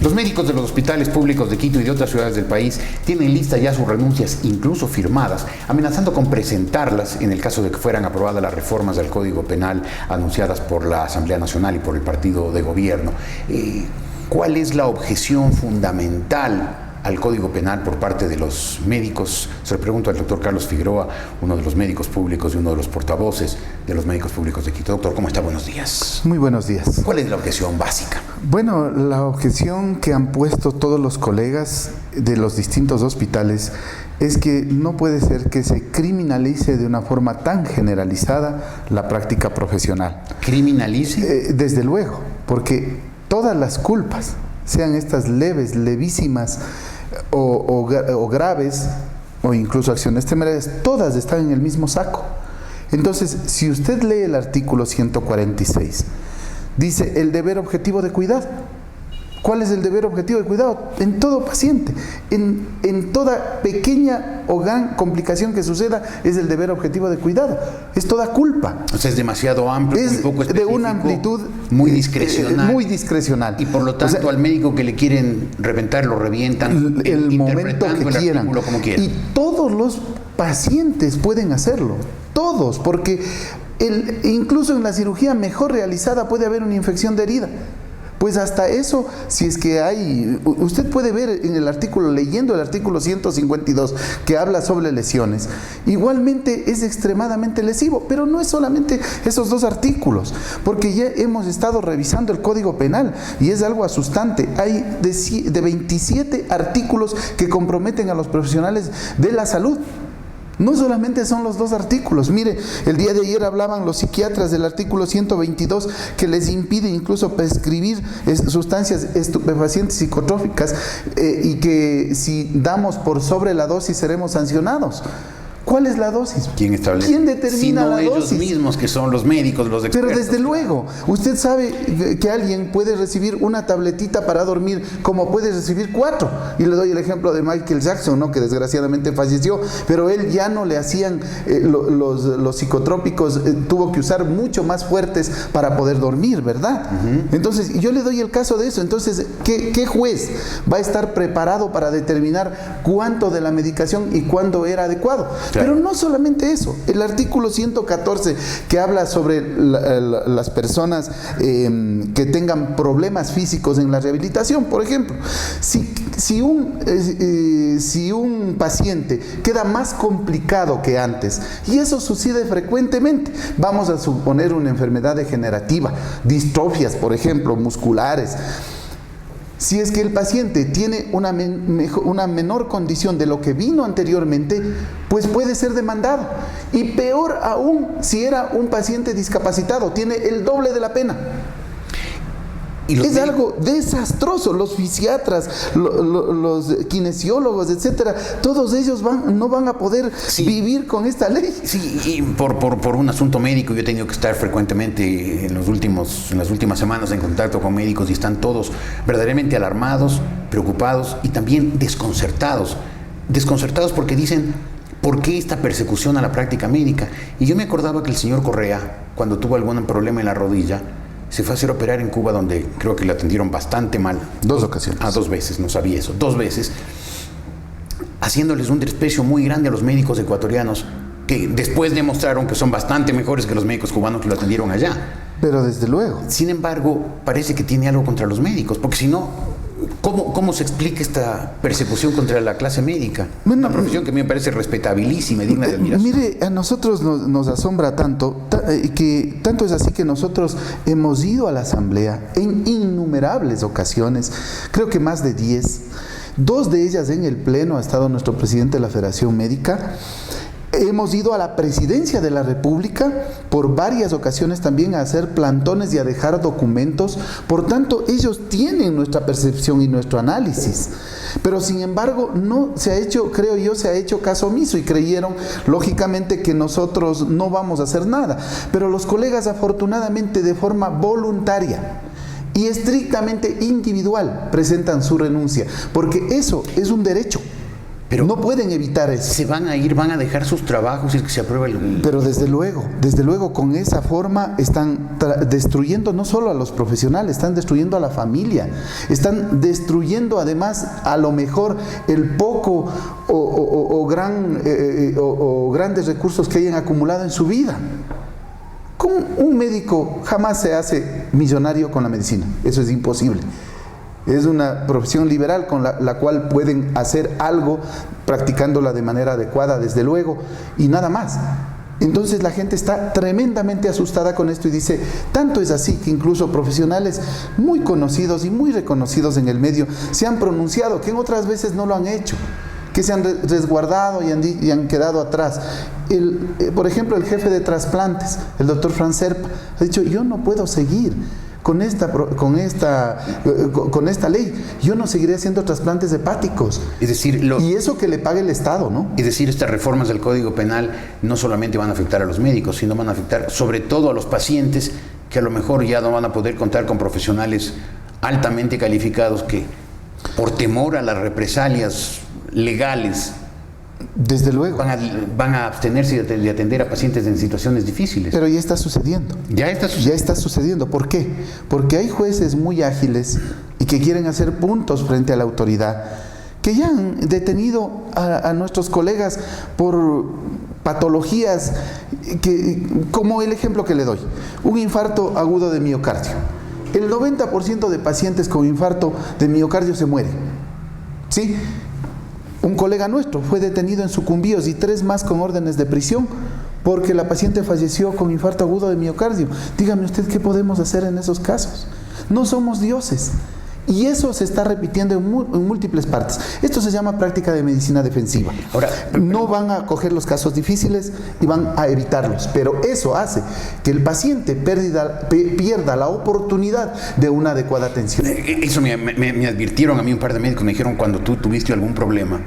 Los médicos de los hospitales públicos de Quito y de otras ciudades del país tienen lista ya sus renuncias, incluso firmadas, amenazando con presentarlas en el caso de que fueran aprobadas las reformas del Código Penal anunciadas por la Asamblea Nacional y por el partido de gobierno. ¿Cuál es la objeción fundamental al Código Penal por parte de los médicos? Se lo pregunto al doctor Carlos Figueroa, uno de los médicos públicos y uno de los portavoces de los médicos públicos de Quito. Doctor, ¿cómo está? Buenos días. Muy buenos días. ¿Cuál es la objeción básica? Bueno, la objeción que han puesto todos los colegas de los distintos hospitales es que no puede ser que se criminalice de una forma tan generalizada la práctica profesional. ¿Criminalice? Desde luego, porque todas las culpas, sean estas leves, levísimas o graves, o incluso acciones temerarias, todas están en el mismo saco. Entonces, si usted lee el artículo 146, dice el deber objetivo de cuidado. ¿Cuál es el deber objetivo de cuidado? En todo paciente, en toda pequeña o gran complicación que suceda, es el deber objetivo de cuidado. Es toda culpa. O sea, es demasiado amplio, es muy poco específico, de una amplitud muy discrecional. Muy discrecional. Y por lo tanto, o sea, al médico que le quieren reventar, lo revientan el momento que quieran. Como quieran. Y todos los pacientes pueden hacerlo. Todos, porque incluso en la cirugía mejor realizada puede haber una infección de herida. Pues hasta eso, si es que hay, usted puede ver en el artículo, leyendo el artículo 152, que habla sobre lesiones, igualmente es extremadamente lesivo, pero no es solamente esos dos artículos, porque ya hemos estado revisando el Código Penal y es algo asustante. Hay de 27 artículos que comprometen a los profesionales de la salud. No solamente son los dos artículos. Mire, el día de ayer hablaban los psiquiatras del artículo 122 que les impide incluso prescribir sustancias estupefacientes psicotrópicas y que si damos por sobre la dosis seremos sancionados. ¿Cuál es la dosis? ¿Quién establece? ¿Quién determina la dosis? Ellos mismos, que son los médicos, los expertos. Pero desde luego, usted sabe que alguien puede recibir una tabletita para dormir, como puede recibir 4. Y le doy el ejemplo de Michael Jackson, ¿no?, que desgraciadamente falleció, pero él ya no le hacían los psicotrópicos, tuvo que usar mucho más fuertes para poder dormir, ¿verdad? Entonces, yo le doy el caso de eso. Entonces, ¿qué juez va a estar preparado para determinar cuánto de la medicación y cuándo era adecuado? Pero no solamente eso, el artículo 114 que habla sobre las personas que tengan problemas físicos en la rehabilitación, por ejemplo, si un paciente queda más complicado que antes, y eso sucede frecuentemente, vamos a suponer una enfermedad degenerativa, distrofias, por ejemplo, musculares. Si es que el paciente tiene una menor condición de lo que vino anteriormente, pues puede ser demandado. Y peor aún, si era un paciente discapacitado, tiene el doble de la pena. Es algo desastroso. Los fisiatras, los kinesiólogos, etcétera, todos ellos no van a poder vivir con esta ley. Sí, y por un asunto médico yo he tenido que estar frecuentemente en las últimas semanas en contacto con médicos y están todos verdaderamente alarmados, preocupados y también desconcertados. Desconcertados porque dicen, ¿por qué esta persecución a la práctica médica? Y yo me acordaba que el señor Correa, cuando tuvo algún problema en la rodilla, se fue a hacer operar en Cuba, donde creo que le atendieron bastante mal. 2 ocasiones. 2 veces, no sabía eso. 2 veces. Haciéndoles un desprecio muy grande a los médicos ecuatorianos, que después demostraron que son bastante mejores que los médicos cubanos que lo atendieron allá. Pero desde luego. Sin embargo, parece que tiene algo contra los médicos, porque si no, ¿cómo se explica esta persecución contra la clase médica? Una profesión que a mí me parece respetabilísima y digna de admiración. Mire, a nosotros nos asombra tanto, que tanto es así que nosotros hemos ido a la Asamblea en innumerables ocasiones, creo que más de 10. 2 de ellas en el Pleno ha estado nuestro presidente de la Federación Médica. Hemos ido a la Presidencia de la República por varias ocasiones también a hacer plantones y a dejar documentos. Por tanto, ellos tienen nuestra percepción y nuestro análisis. Pero sin embargo, no se ha hecho, creo yo, se ha hecho caso omiso y creyeron, lógicamente, que nosotros no vamos a hacer nada. Pero los colegas, afortunadamente, de forma voluntaria y estrictamente individual, presentan su renuncia, porque eso es un derecho. Pero no pueden evitar eso. se van a ir, van a dejar sus trabajos si es que se aprueba el... Pero desde luego, con esa forma están destruyendo no solo a los profesionales, están destruyendo a la familia, están destruyendo además a lo mejor el poco o grandes recursos que hayan acumulado en su vida. Un médico jamás se hace millonario con la medicina, eso es imposible. Es una profesión liberal con la cual pueden hacer algo practicándola de manera adecuada, desde luego, y nada más. Entonces la gente está tremendamente asustada con esto y dice, tanto es así que incluso profesionales muy conocidos y muy reconocidos en el medio se han pronunciado, que en otras veces no lo han hecho, que se han resguardado y han quedado atrás. Por ejemplo, el jefe de trasplantes, el doctor Franz Serpa, ha dicho, yo no puedo seguir con esta ley, yo no seguiré haciendo trasplantes hepáticos. Es decir, y eso que le pague el Estado, ¿no? Es decir, estas reformas del Código Penal no solamente van a afectar a los médicos, sino van a afectar sobre todo a los pacientes que a lo mejor ya no van a poder contar con profesionales altamente calificados que, por temor a las represalias legales, desde luego, van a abstenerse de atender a pacientes en situaciones difíciles. Pero ya está sucediendo. Ya está sucediendo. ¿Por qué? Porque hay jueces muy ágiles y que quieren hacer puntos frente a la autoridad, que ya han detenido a nuestros colegas por patologías, como el ejemplo que le doy, un infarto agudo de miocardio. El 90% de pacientes con infarto de miocardio se mueren, ¿sí? Un colega nuestro fue detenido en Sucumbíos y 3 más con órdenes de prisión porque la paciente falleció con infarto agudo de miocardio. Dígame usted, ¿qué podemos hacer en esos casos? No somos dioses. Y eso se está repitiendo en múltiples partes. Esto se llama práctica de medicina defensiva. Ahora, no van a coger los casos difíciles y van a evitarlos, pero eso hace que el paciente pierda la oportunidad de una adecuada atención. Eso me advirtieron a mí un par de médicos, me dijeron, cuando tú tuviste algún problema,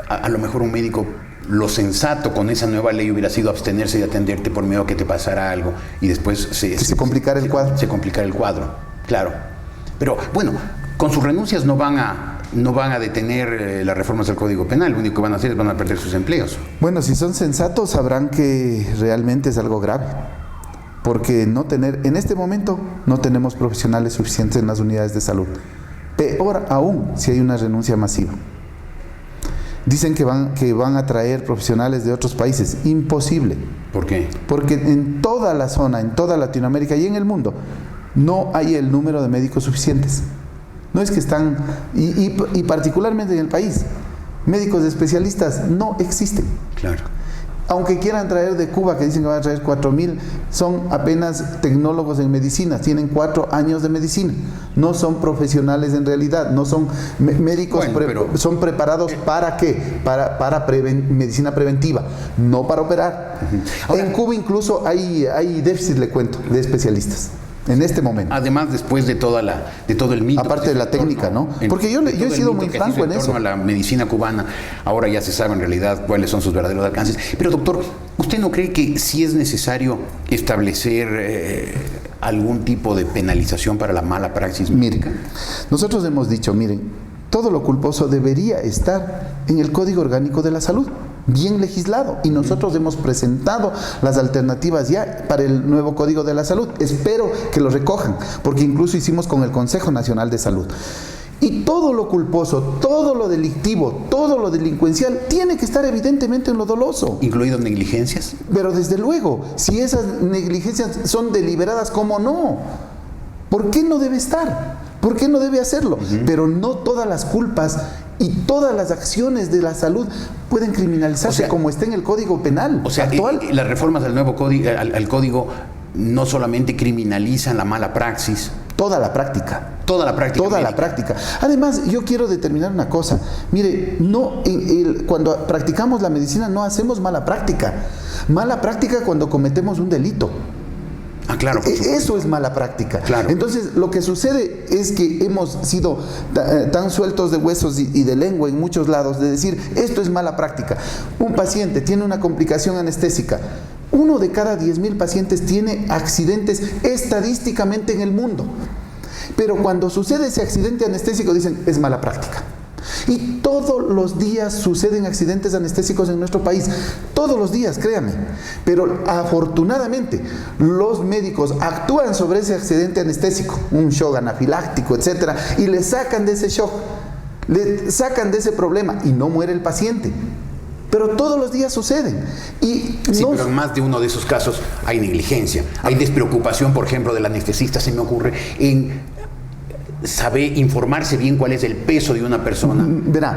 a lo mejor un médico, lo sensato con esa nueva ley hubiera sido abstenerse de atenderte por miedo a que te pasara algo y después se complicara el cuadro. Se complicara el cuadro, claro. Pero bueno, con sus renuncias no van a detener las reformas del Código Penal. Lo único que van a hacer es van a perder sus empleos. Bueno, si son sensatos sabrán que realmente es algo grave. Porque en este momento no tenemos profesionales suficientes en las unidades de salud. Peor aún si hay una renuncia masiva. Dicen que van a traer profesionales de otros países. Imposible. ¿Por qué? Porque en toda la zona, en toda Latinoamérica y en el mundo, no hay el número de médicos suficientes. No es que están, y particularmente en el país, médicos especialistas no existen. Claro. Aunque quieran traer de Cuba, que dicen que van a traer 4,000, son apenas tecnólogos en medicina, tienen 4 años de medicina, no son profesionales en realidad, no son médicos, son preparados ¿para qué? Para medicina preventiva, no para operar. Ahora, en Cuba incluso hay déficit, le cuento, de especialistas. En este momento. Además, después de todo el mito. Aparte de la técnica, ¿no? Porque yo he sido muy franco en eso. En torno a la medicina cubana, ahora ya se sabe en realidad cuáles son sus verdaderos alcances. Pero doctor, ¿usted no cree que sí es necesario establecer algún tipo de penalización para la mala praxis médica? Miren, nosotros hemos dicho, todo lo culposo debería estar en el Código Orgánico de la Salud, bien legislado, y nosotros hemos presentado las alternativas ya para el nuevo Código de la Salud. Espero que lo recojan, porque incluso hicimos con el Consejo Nacional de Salud. Y todo lo culposo, todo lo delictivo, todo lo delincuencial tiene que estar evidentemente en lo doloso. ¿Incluidos negligencias? Pero desde luego, si esas negligencias son deliberadas, ¿cómo no? ¿Por qué no debe estar? ¿Por qué no debe hacerlo? Pero no todas las culpas y todas las acciones de la salud pueden criminalizarse, como está en el Código Penal actual. Las reformas del nuevo código, al código no solamente criminalizan la mala praxis. Toda la práctica. Toda la práctica. Toda la práctica. Además, yo quiero determinar una cosa. Mire, cuando practicamos la medicina no hacemos mala práctica. Mala práctica cuando cometemos un delito. Ah, claro. Eso es mala práctica. Claro. Entonces, lo que sucede es que hemos sido tan sueltos de huesos y de lengua en muchos lados de decir, esto es mala práctica. Un paciente tiene una complicación anestésica. 1 de cada 10,000 pacientes tiene accidentes estadísticamente en el mundo. Pero cuando sucede ese accidente anestésico dicen, es mala práctica. Y todos los días suceden accidentes anestésicos en nuestro país. Todos los días, créame. Pero afortunadamente, los médicos actúan sobre ese accidente anestésico, un shock anafiláctico, etcétera, y le sacan de ese shock, le sacan de ese problema y no muere el paciente. Pero todos los días suceden. Sí, pero en más de uno de esos casos hay negligencia, hay despreocupación, por ejemplo, del anestesista, se me ocurre, en saber informarse bien cuál es el peso de una persona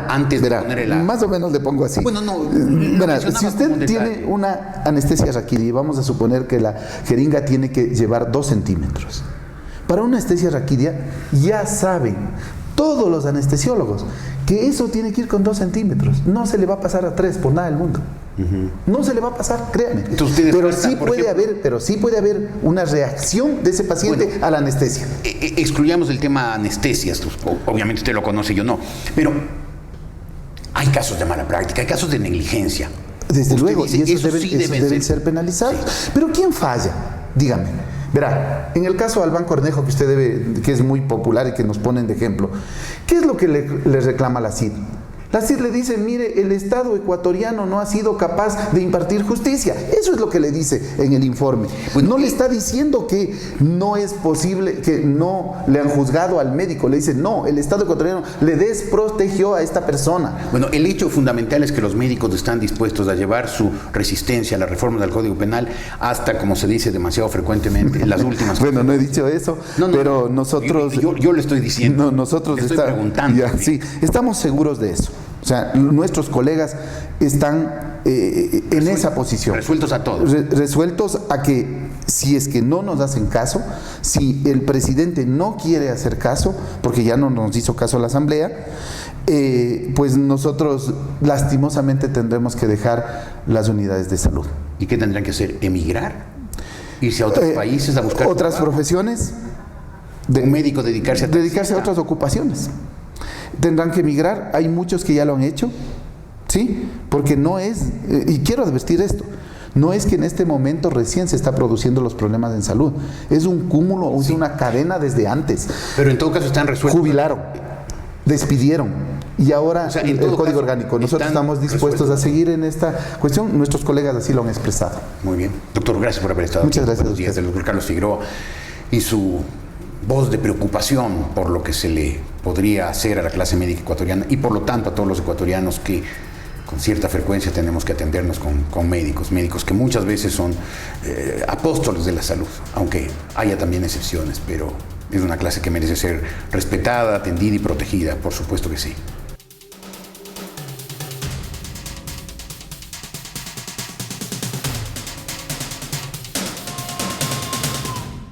antes de ponerle la... Más o menos le pongo así. Bueno, no. Verá, si usted tiene una anestesia raquídea, vamos a suponer que la jeringa tiene que llevar 2 centímetros. Para una anestesia raquídea ya saben todos los anestesiólogos que eso tiene que ir con 2 centímetros. No se le va a pasar a 3 por nada del mundo. No se le va a pasar, créanme. Pero sí puede haber una reacción de ese paciente a la anestesia. Excluyamos el tema anestesias, obviamente usted lo conoce, yo no, pero hay casos de mala práctica, hay casos de negligencia. Desde luego, y esos deben ser penalizados. Sí. Pero ¿quién falla? Dígame. Verá, en el caso de Albán Cornejo, que es muy popular y que nos ponen de ejemplo, ¿qué es lo que le reclama la CID? La CID le dice, mire, el Estado ecuatoriano no ha sido capaz de impartir justicia. Eso es lo que le dice en el informe. Pues no le está diciendo que no es posible, que no le han juzgado al médico. Le dice, no, el Estado ecuatoriano le desprotegió a esta persona. Bueno, el hecho fundamental es que los médicos están dispuestos a llevar su resistencia a las reformas del Código Penal hasta, como se dice demasiado frecuentemente, las últimas. Bueno, no he dicho eso, pero nosotros... Yo le estoy diciendo. No, nosotros le estoy preguntando. Sí, estamos seguros de eso. O sea, nuestros colegas están en esa posición. Resueltos a todos. Resueltos a que si es que no nos hacen caso, si el presidente no quiere hacer caso, porque ya no nos hizo caso a la Asamblea, pues nosotros lastimosamente tendremos que dejar las unidades de salud. ¿Y qué tendrán que hacer? ¿Emigrar? ¿Irse a otros países a buscar otras profesiones? ¿Un médico dedicarse a otras ocupaciones? Tendrán que emigrar, hay muchos que ya lo han hecho, ¿sí? Porque no es, y quiero advertir esto, no es que en este momento recién se está produciendo los problemas en salud, es un cúmulo, es una cadena desde antes. Pero en todo caso están resueltos. Jubilaron, despidieron, y ahora el Código Orgánico. Nosotros estamos dispuestos a seguir en esta cuestión, nuestros colegas así lo han expresado. Muy bien. Doctor, gracias por haber estado aquí. Muchas gracias. Buenos días, el doctor Carlos Figueroa y su voz de preocupación por lo que se le podría hacer a la clase médica ecuatoriana y por lo tanto a todos los ecuatorianos que con cierta frecuencia tenemos que atendernos con médicos que muchas veces son apóstoles de la salud, aunque haya también excepciones, pero es una clase que merece ser respetada, atendida y protegida, por supuesto que sí.